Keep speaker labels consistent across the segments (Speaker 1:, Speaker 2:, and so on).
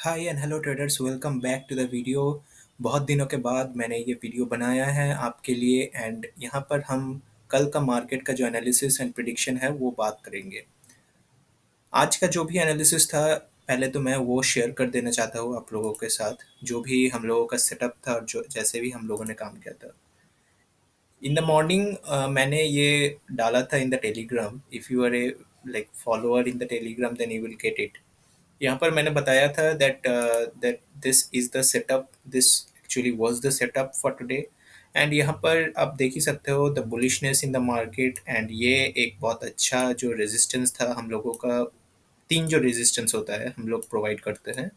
Speaker 1: Hi and hello traders, welcome back to the video. बहुत दिनों के बाद मैंने ये वीडियो बनाया है आपके लिए एंड यहाँ पर हम कल का मार्केट का जो एनालिसिस एंड प्रिडिक्शन है वो बात करेंगे। आज का जो भी एनालिसिस था, पहले तो मैं वो शेयर कर देना चाहता हूँ आप लोगों के साथ, जो भी हम लोगों का सेटअप था और जो जैसे भी हम लोगों ने काम किया था। इन द मॉर्निंग मैंने ये डाला था in the Telegram. If you are a like follower in the Telegram then you will get it. यहाँ पर मैंने बताया था that this is the setup, this actually was the setup for today. And यहाँ पर आप देख ही सकते हो the bullishness in the market. And ये एक बहुत अच्छा जो रेजिस्टेंस था हम लोगों का। तीन जो रेजिस्टेंस होता है हम लोग प्रोवाइड करते हैं,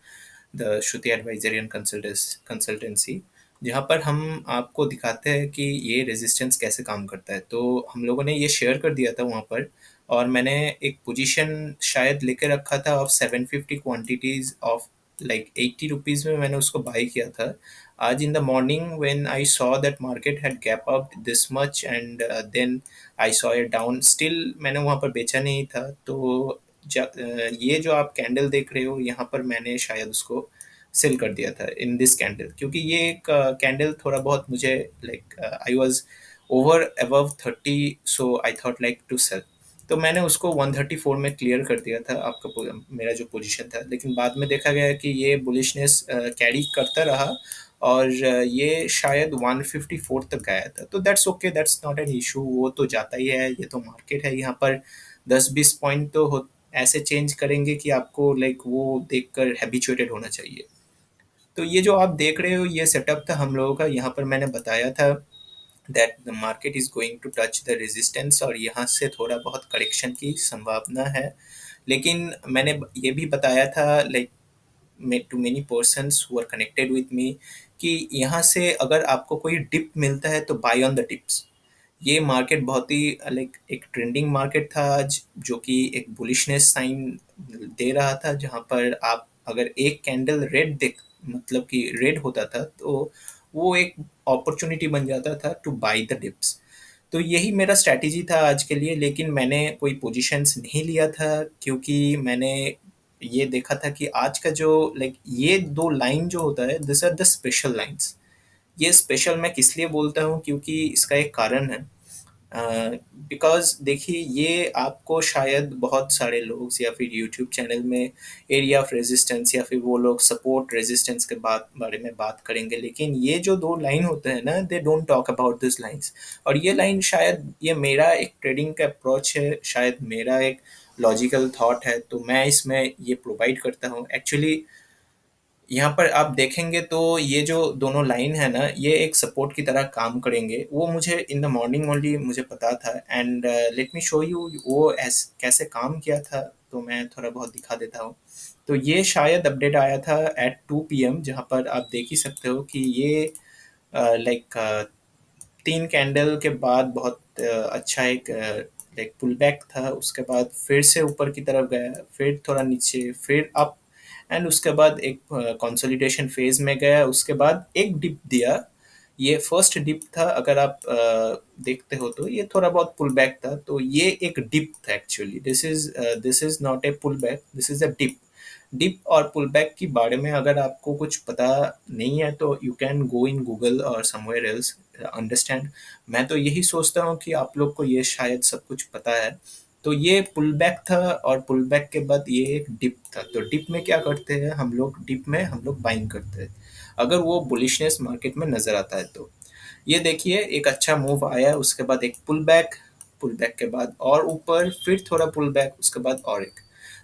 Speaker 1: the Shruti advisory and consultancy, जहाँ पर हम आपको दिखाते हैं कि ये रेजिस्टेंस कैसे काम करता है। तो हम लोगों ने ये शेयर कर दिया था वहाँ पर, और मैंने एक पोजीशन शायद लेके रखा था of 750 quantities of like 80 rupees में मैंने उसको बाई किया था। आज in the morning when I saw that market had gap up this much and then I saw it down, still मैंने वहाँ पर बेचा नहीं था। तो ये जो आप कैंडल देख रहे हो यहाँ पर मैंने शायद उसको सेल कर दिया था इन दिस कैंडल, क्योंकि ये एक कैंडल थोड़ा बहुत मुझे like I was over above 30, so I thought like to sell. तो मैंने उसको 134 में क्लियर कर दिया था आपका मेरा जो पोजीशन था। लेकिन बाद में देखा गया कि ये बुलिशनेस कैरी करता रहा और ये शायद 154 तक गया था। तो that's okay, that's not an issue, वो तो जाता ही है, ये तो मार्केट है। यहाँ पर 10-20 पॉइंट तो ऐसे चेंज करेंगे कि आपको लाइक वो देखकर हैबिचुएटेड होना चाहिए। तो ये जो आप देख रहे हो ये सेटअप था हम लोगों का। यहाँ पर मैंने बताया था that the market is going to touch the resistance और यहाँ से थोड़ा बहुत करेक्शन की संभावना है। लेकिन मैंने ये भी बताया था like to many persons who are connected with me कि यहाँ से अगर आपको कोई डिप मिलता है तो बाय ऑन द डिप्स। ये मार्केट बहुत ही लाइक एक ट्रेंडिंग मार्केट था आज, जो कि एक बुलिशनेस साइन दे रहा था, जहाँ पर आप अगर एक कैंडल रेड देख मतलब कि रेड होता था तो वो एक अपॉर्चुनिटी बन जाता था टू बाय द डिप्स। तो यही मेरा स्ट्रैटेजी था आज के लिए। लेकिन मैंने कोई पोजीशंस नहीं लिया था, क्योंकि मैंने ये देखा था कि आज का जो लाइक ये दो लाइन जो होता है, this are the special lines. ये स्पेशल मैं किस लिए बोलता हूँ, क्योंकि इसका एक कारण है। बिकॉज़ देखिए, ये आपको शायद बहुत सारे लोग या फिर यूट्यूब चैनल में एरिया ऑफ रेजिस्टेंस या फिर वो लोग सपोर्ट रेजिस्टेंस के बारे में बात करेंगे, लेकिन ये जो दो लाइन होते हैं ना, they don't talk about this lines. और ये लाइन शायद ये मेरा एक ट्रेडिंग का अप्रोच है, शायद मेरा एक लॉजिकल थॉट है, तो मैं इसमें ये प्रोवाइड करता हूँ एक्चुअली। यहाँ पर आप देखेंगे तो ये जो दोनों लाइन है ना, ये एक सपोर्ट की तरह काम करेंगे। वो मुझे इन द मॉर्निंग ओनली मुझे पता था। And let me show you वो कैसे काम किया था। तो मैं थोड़ा बहुत दिखा देता हूँ। तो ये शायद अपडेट आया था एट 2 PM, जहाँ पर आप देख ही सकते हो कि ये लाइक 3 कैंडल के बाद बहुत अच्छा एक लाइक पुल बैक था। उसके बाद फिर से ऊपर की तरफ गया, फिर थोड़ा नीचे, फिर अप, एंड उसके बाद एक कंसोलिडेशन फेज में गया। उसके बाद एक डिप दिया। ये फर्स्ट डिप था, अगर आप देखते हो तो ये थोड़ा बहुत पुल बैक था। तो ये एक डिप था actually, this is not a pull back, this is a dip. Dip और पुल बैक के बारे में अगर आपको कुछ पता नहीं है तो you can go in Google और समवेयर एल्स अंडरस्टैंड। मैं तो यही सोचता हूँ कि आप लोग को ये शायद सब कुछ पता है। तो ये पुल बैक था और पुल बैक के बाद ये एक डिप था। तो डिप में क्या करते हैं हम लोग, डिप में हम लोग बाइंग करते हैं अगर वो बुलिशनेस मार्केट में नजर आता है तो। ये देखिए, एक अच्छा मूव आया, उसके बाद एक पुल बैक के बाद और ऊपर, फिर थोड़ा पुल बैक, उसके बाद और एक।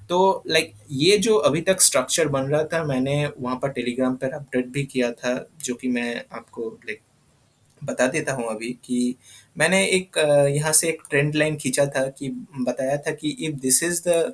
Speaker 1: तो लाइक ये जो अभी तक स्ट्रक्चर बन रहा था, मैंने वहाँ पर टेलीग्राम पर अपडेट भी किया था, जो कि मैं आपको लाइक बता देता हूँ अभी कि मैंने एक यहाँ से एक ट्रेंड लाइन खींचा था कि बताया था कि if this is the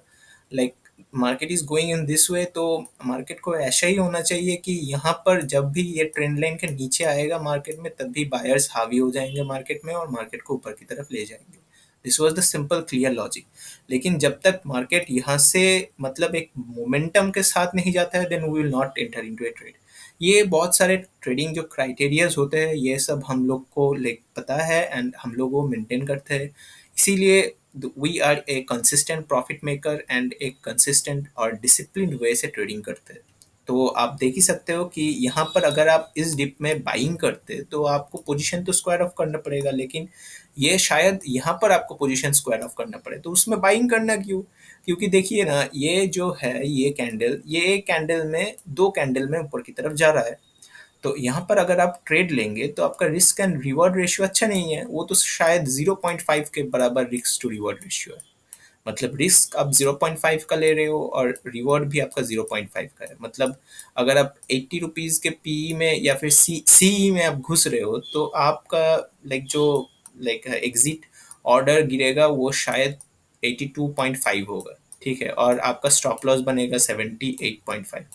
Speaker 1: like market is going in this way, तो मार्केट को ऐसा ही होना चाहिए कि यहाँ पर जब भी ये ट्रेंड लाइन के नीचे आएगा मार्केट में, तब भी बायर्स हावी हो जाएंगे मार्केट में और मार्केट को ऊपर की तरफ ले जाएंगे। This was the simple clear logic. लेकिन जब तक मार्केट यहाँ से मतलब एक मोमेंटम के साथ नहीं जाता है, then we will not enter into a trade. ये बहुत सारे ट्रेडिंग जो क्राइटेरियाज होते हैं, ये सब हम लोग को लाइक पता है एंड हम लोग वो मेंटेन करते हैं। इसीलिए we are a consistent profit maker and एक कंसिस्टेंट और डिसिप्लिन वे से ट्रेडिंग करते हैं। तो आप देख ही सकते हो कि यहाँ पर अगर आप इस डिप में बाइंग करते तो आपको पोजीशन तो स्क्वायर ऑफ करना पड़ेगा, लेकिन ये शायद यहाँ पर आपको पोजीशन स्क्वायर ऑफ करना पड़े, तो उसमें बाइंग करना क्यों? क्योंकि देखिए ना, ये जो है ये कैंडल, ये एक कैंडल में, दो कैंडल में ऊपर की तरफ जा रहा है। तो यहाँ पर अगर आप ट्रेड लेंगे तो आपका रिस्क एंड रिवॉर्ड रेशियो अच्छा नहीं है, वो तो शायद 0.5 के बराबर रिस्क टू रिवॉर्ड रेशियो है। मतलब रिस्क आप 0.5 का ले रहे हो और रिवॉर्ड भी आपका 0.5 का है। मतलब अगर आप 80 रुपीज़ के पीई में या फिर सीई में आप घुस रहे हो तो आपका जो एग्जिट ऑर्डर गिरेगा वो शायद 82.5 होगा, ठीक है, और आपका स्टॉप लॉस बनेगा 78.5।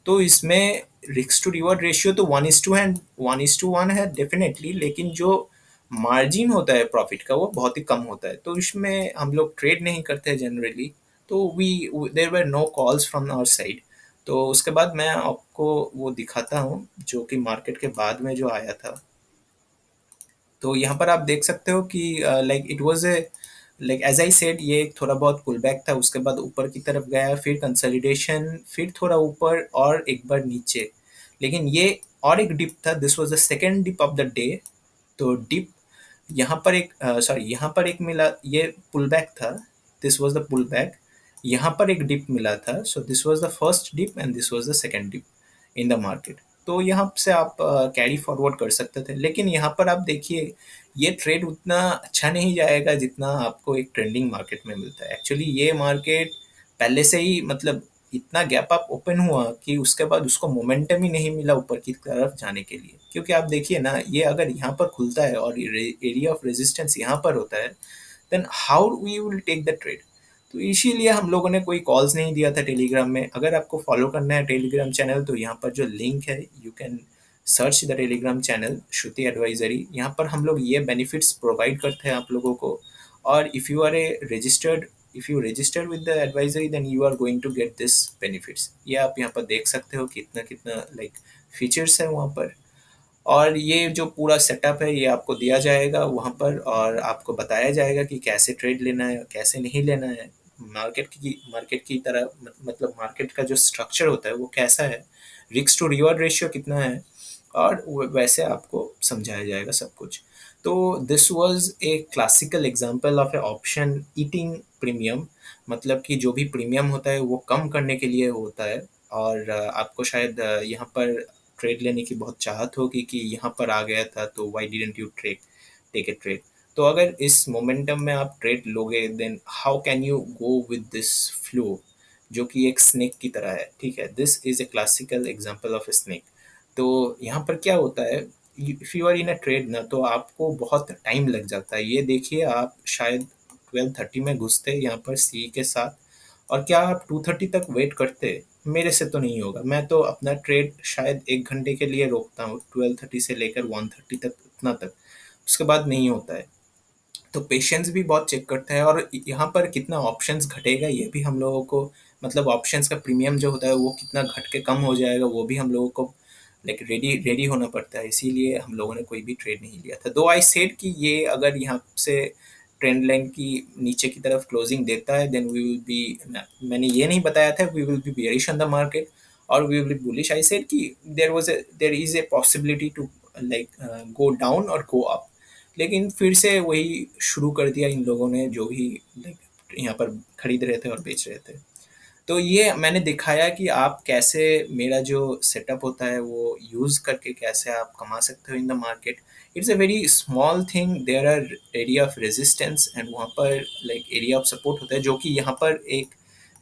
Speaker 1: तो इसमें रिस्क टू रिवॉर्ड रेशियो तो 1:1 है डेफिनेटली, लेकिन जो मार्जिन होता है प्रॉफिट का वो बहुत ही कम होता है, तो इसमें हम लोग ट्रेड नहीं करते हैं जनरली। तो we there were no calls from our side. तो उसके बाद मैं आपको वो दिखाता हूँ जो कि मार्केट के बाद में जो आया था। तो यहाँ पर आप देख सकते हो कि it was a as I said, ये एक थोड़ा बहुत पुल बैक था, उसके बाद ऊपर की तरफ गया, फिर कंसोलिडेशन, फिर थोड़ा ऊपर और एक बार नीचे। लेकिन ये और एक डिप था, this was the second dip of the day. तो डिप यहाँ पर एक सॉरी यहाँ पर एक मिला, ये पुल बैक था, this was the pull back. यहाँ पर एक डिप मिला था, so this was the first dip and this was the second dip in the market. तो यहाँ से आप कैरी फॉरवर्ड कर सकते थे, लेकिन यहाँ पर आप देखिए ये ट्रेड उतना अच्छा नहीं जाएगा जितना आपको एक ट्रेंडिंग मार्केट में मिलता है। एक्चुअली ये मार्केट पहले से ही इतना गैप अप ओपन हुआ कि उसके बाद उसको मोमेंटम ही नहीं मिला ऊपर की तरफ जाने के लिए। क्योंकि आप देखिए ना, ये अगर यहाँ पर खुलता है और एरिया ऑफ रेजिस्टेंस यहाँ पर होता है, then how we will take the trade? तो इसीलिए हम लोगों ने कोई कॉल्स नहीं दिया था टेलीग्राम में। अगर आपको फॉलो करना है टेलीग्राम चैनल तो यहाँ पर जो लिंक है, you can search the Telegram channel Shruti advisory. यहाँ पर हम लोग ये बेनिफिट्स प्रोवाइड करते हैं आप लोगों को। और if you are a registered, if you register with the advisory then you are going to get this benefits. ये आप यहाँ पर देख सकते हो कितना कितना फीचर्स है वहाँ पर। और ये जो पूरा सेटअप है ये आपको दिया जाएगा वहाँ पर, और आपको बताया जाएगा कि कैसे ट्रेड लेना है, कैसे नहीं लेना है। मार्केट की तरह मतलब मार्केट का जो स्ट्रक्चर होता है वो कैसा है, रिस्क टू रिवॉर्ड रेशियो कितना है, और वैसे आपको समझाया जाएगा सब कुछ। तो this was a classical example of A option eating premium. मतलब कि जो भी प्रीमियम होता है वो कम करने के लिए होता है। और आपको शायद यहाँ पर ट्रेड लेने की बहुत चाहत होगी कि यहाँ पर आ गया था तो why didn't you take a trade. तो अगर इस मोमेंटम में आप ट्रेड लोगे then how can you go with this flow, जो कि एक स्नेक की तरह है, ठीक है। This is a classical example of a snake. तो यहाँ पर क्या होता है, if you are in a trade ना तो आपको बहुत टाइम लग जाता है। ये देखिए आप शायद 12:30 में घुसते यहाँ पर सी के साथ, और क्या आप 2:30 तक वेट करते? मेरे से तो नहीं होगा। मैं तो अपना ट्रेड शायद 1 घंटे के लिए रोकता हूँ, 12:30 से लेकर 1:30 तक, उतना तक, उसके बाद नहीं होता है। तो पेशेंस भी बहुत चेक करता है। और यहाँ पर कितना ऑप्शंस घटेगा ये भी हम लोगों को, मतलब ऑप्शंस का प्रीमियम जो होता है वो कितना घट के कम हो जाएगा वो भी हम लोगों को रेडी रेडी होना पड़ता है। इसीलिए हम लोगों ने कोई भी ट्रेड नहीं लिया था। दो आई सेड कि ये अगर यहाँ से ट्रेंड लाइन की नीचे की तरफ क्लोजिंग देता है देन वी विल बी, मैंने ये नहीं बताया था we will be bearish on the market और we will be bullish. I said कि there is a possibility to go down और गो अप। लेकिन फिर से वही शुरू कर दिया इन लोगों ने जो भी यहाँ पर खरीद रहे थे और बेच रहे थे। तो ये मैंने दिखाया कि आप कैसे मेरा जो सेटअप होता है वो यूज़ करके कैसे आप कमा सकते हो in the market. It's a very small thing, there are area of resistance and वहाँ पर एरिया ऑफ सपोर्ट होता है, जो कि यहाँ पर एक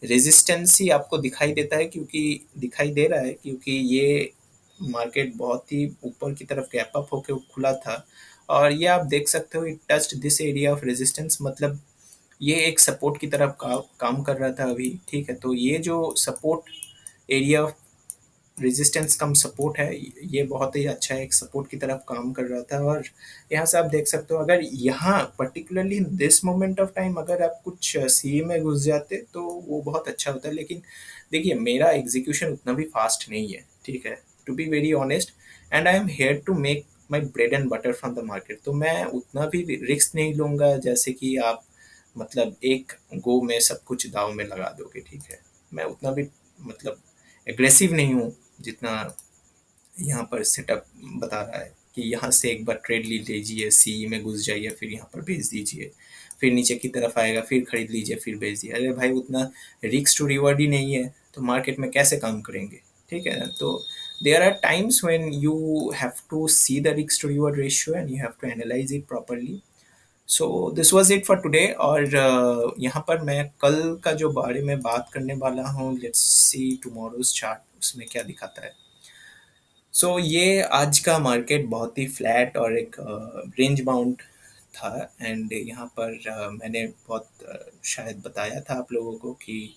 Speaker 1: रेजिस्टेंस ही आपको दिखाई देता है, क्योंकि दिखाई दे रहा है क्योंकि ये मार्केट बहुत ही ऊपर की तरफ गैप अप होकर खुला था। और ये आप देख सकते हो it touched this area of resistance, मतलब ये एक सपोर्ट की तरफ काम कर रहा था अभी, ठीक है। तो ये जो support area of resistance come support है, ये बहुत ही अच्छा एक सपोर्ट की तरफ काम कर रहा था। और यहाँ से आप देख सकते हो अगर यहाँ particularly this moment of time अगर आप कुछ सी में घुस जाते तो वो बहुत अच्छा होता है। लेकिन देखिए मेरा एग्जीक्यूशन उतना भी फास्ट नहीं है, ठीक है, to be very honest, and I am here to make my bread and butter from the market. तो मैं उतना भी रिस्क नहीं लूँगा जैसे कि आप मतलब एक गो में सब कुछ दाव में लगा दोगे, ठीक है। मैं उतना भी मतलब एग्रेसिव नहीं हूँ। जितना यहाँ पर सेटअप बता रहा है कि यहाँ से एक बार ट्रेड ले लीजिए, सी में घुस जाइए, फिर यहाँ पर भेज दीजिए, फिर नीचे की तरफ आएगा, फिर खरीद लीजिए, फिर भेज दिए। अरे भाई, उतना रिस्क टू रिवॉर्ड ही नहीं है, तो मार्केट में कैसे काम करेंगे? ठीक है ना? तो there are times when you have to see the risk to reward ratio and you have to analyse it properly. So this was it for today. और यहाँ पर मैं कल का जो बारे में बात करने वाला हूँ, लेट्स सी टुमारोज चार्ट उसमें क्या दिखाता है। सो ये आज का मार्केट बहुत ही फ्लैट और एक रेंज बाउंड था। एंड यहाँ पर मैंने बहुत शायद बताया था आप लोगों को कि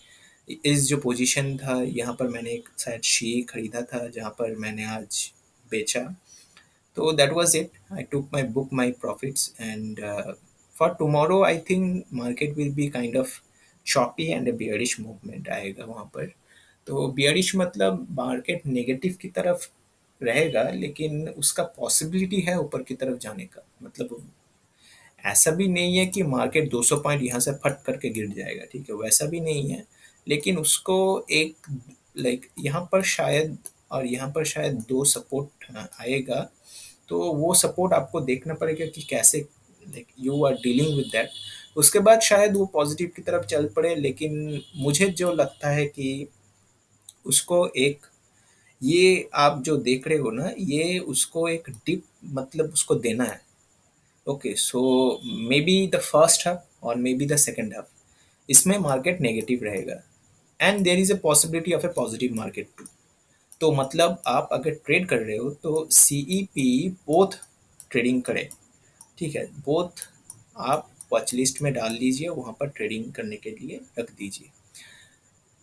Speaker 1: इस जो पोजीशन था यहाँ पर मैंने एक शायद शी खरीदा था जहाँ पर मैंने आज बेचा। तो that was it. I took my book my profits, and for tomorrow I think market will be kind of choppy and a bearish movement आएगा वहाँ पर। तो bearish मतलब मार्केट नेगेटिव की तरफ रहेगा, लेकिन उसका पॉसिबिलिटी है ऊपर की तरफ जाने का। मतलब ऐसा भी नहीं है कि मार्केट 200 पॉइंट यहाँ से फट करके गिर जाएगा, ठीक है, वैसा भी नहीं है। लेकिन उसको एक लाइक यहाँ पर शायद और यहाँ पर शायद दो सपोर्ट आएगा। तो वो सपोर्ट आपको देखना पड़ेगा कि कैसे like you are dealing with that. उसके बाद शायद वो पॉजिटिव की तरफ चल पड़े, लेकिन मुझे जो लगता है कि उसको एक ये आप जो देख रहे हो ना, ये उसको एक डिप मतलब उसको देना है। Okay, so maybe the first half और maybe the second half इसमें मार्केट नेगेटिव रहेगा, and there is a possibility of a positive market too. तो मतलब आप अगर ट्रेड कर रहे हो तो सीई पी बोथ ट्रेडिंग करें, ठीक है, बोथ आप वॉच लिस्ट में डाल लीजिए, वहाँ पर ट्रेडिंग करने के लिए रख दीजिए।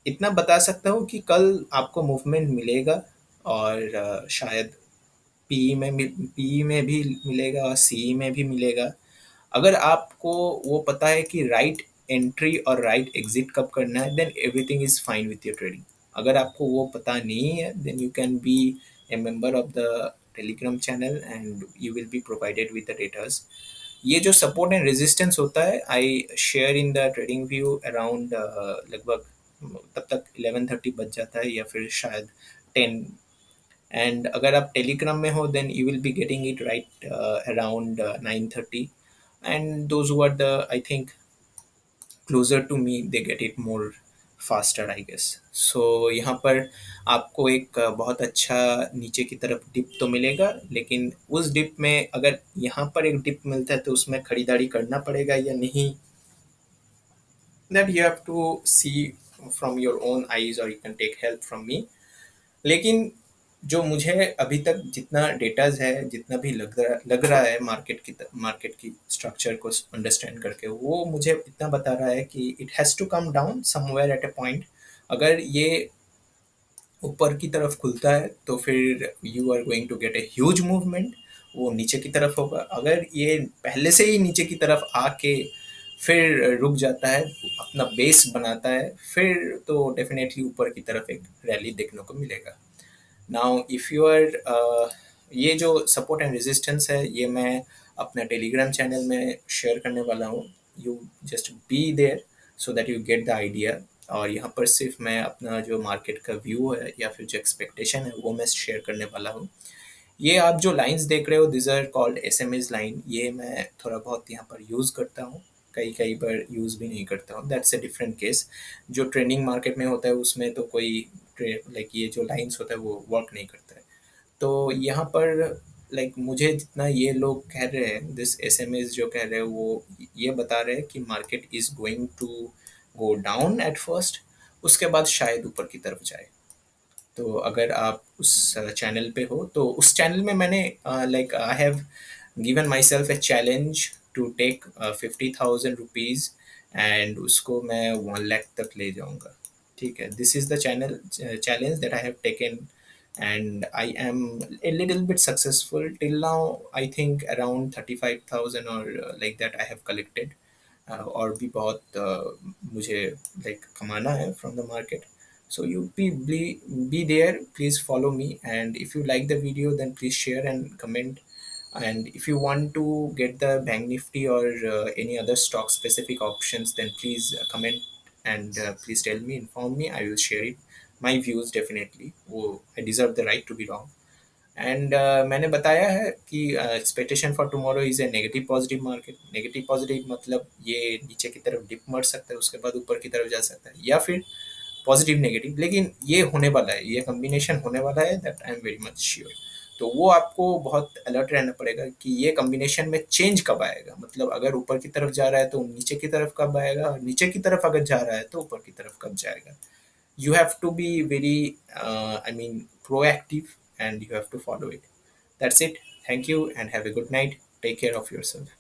Speaker 1: इतना बता सकता हूँ कि कल आपको मूवमेंट मिलेगा, और शायद पी में भी मिलेगा और सी में भी मिलेगा। अगर आपको वो पता है कि राइट एंट्री और राइट एग्जिट कब करना है, then everything is fine with your trading. अगर आपको वो पता नहीं है, then you can be a member of the Telegram channel and you will be provided with the datas. ये जो सपोर्ट एंड रेजिस्टेंस होता है, I share in the TradingView around लगभग तब तक 11:30 बज जाता है, या फिर शायद 10। एंड अगर आप टेलीग्राम में हो, then you will be getting it right around 9:30। And those who are the I think closer to me, they get it more faster I guess. So यहाँ पर आपको एक बहुत अच्छा नीचे की तरफ डिप तो मिलेगा, लेकिन उस डिप में अगर यहाँ पर एक डिप मिलता है तो उसमें खरीदारी करना पड़ेगा या नहीं, that you have to see from your own eyes, और you can take help from me. लेकिन जो मुझे अभी तक जितना डेटाज है, जितना भी लग रहा है मार्केट की स्ट्रक्चर को अंडरस्टैंड करके, वो मुझे इतना बता रहा है कि it has to come down somewhere at a point. अगर ये ऊपर की तरफ खुलता है तो फिर you are going to get a huge movement, वो नीचे की तरफ होगा। अगर ये पहले से ही नीचे की तरफ आके फिर रुक जाता है, अपना बेस बनाता है, फिर तो डेफिनेटली ऊपर की तरफ एक रैली देखने को मिलेगा। नाउ इफ़ यू आर ये जो सपोर्ट एंड रेजिस्टेंस है, ये मैं अपना टेलीग्राम चैनल में शेयर करने वाला हूँ। You just be there so that you get the idea. और यहाँ पर सिर्फ मैं अपना जो मार्केट का व्यू है या फिर जो एक्सपेक्टेशन है वो मैं शेयर करने वाला हूँ। ये आप जो लाइंस देख रहे हो, this are called SMS line. ये मैं थोड़ा बहुत यहाँ पर यूज़ करता हूँ, कई कई बार यूज़ भी नहीं करता हूँ, दैट्स अ डिफरेंट केस। जो ट्रेंडिंग मार्केट में होता है उसमें तो कोई लाइक ये जो लाइंस होता है वो वर्क नहीं करता है। तो यहाँ पर लाइक मुझे जितना ये लोग कह रहे हैं, दिस एसएमएस जो कह रहे हैं, वो ये बता रहे हैं कि market is going to go down at first, उसके बाद शायद ऊपर की तरफ जाए। तो अगर आप उस चैनल पे हो, तो उस चैनल में मैंने like I have given myself a challenge to take 50,000 rupees, and उसको मैं 1 लाख तक ले जाऊंगा। ठीक है, this is the channel challenge that I have taken, and I am a little bit successful till now. I think around 35,000 or like that I have collected. और भी बहुत मुझे लाइक कमाना है from the market. So you be there, please follow me, and if you like the video, then please share and comment. And if you want to get the Bank Nifty or any other stock specific options, then please comment and please tell me, inform me. I will share it my views definitely, वो I deserve the right to be wrong. And मैंने बताया है कि expectation for tomorrow is a negative positive market. Negative positive मतलब ये नीचे की तरफ डिप मार सकता है, उसके बाद ऊपर की तरफ जा सकता है, या फिर पॉजिटिव नेगेटिव, लेकिन ये होने वाला है, ये कम्बिनेशन होने वाला है, that I am very much sure. तो वो आपको बहुत अलर्ट रहना पड़ेगा कि ये कम्बिनेशन में चेंज कब आएगा, मतलब अगर ऊपर की तरफ जा रहा है तो नीचे की तरफ कब आएगा, और नीचे की तरफ अगर जा रहा है तो ऊपर की तरफ कब जाएगा। You have to be very, I mean, proactive, and you have to follow it. That's it. Thank you and have a good night. Take care of yourself.